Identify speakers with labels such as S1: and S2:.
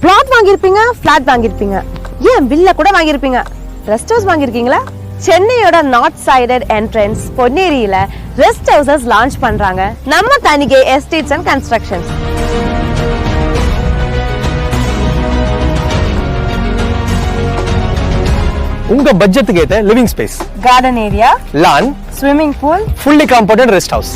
S1: Plot வாங்கியிருப்பீங்க, plot வாங்கியிருப்பீங்க, ஏன் வில்ல கூட வாங்கியிருப்பீங்க. ரெஸ்ட் ஹவுஸ் வாங்கியிருக்கீங்களா? சென்னையோட நார்த் சைடட் என்ட்ரன்ஸ் பொன்னேரியில ரெஸ்ட் ஹவுசஸ் லான்ச் பண்றாங்க நம்ம தனிகை எஸ்டேட்ஸ் அண்ட் கன்ஸ்ட்ரக்ஷன்ஸ்.
S2: உங்க பட்ஜெட்டுக்கு ஏத்த living space,
S1: garden area,
S2: lawn,
S1: swimming pool,
S2: fully comforted rest house.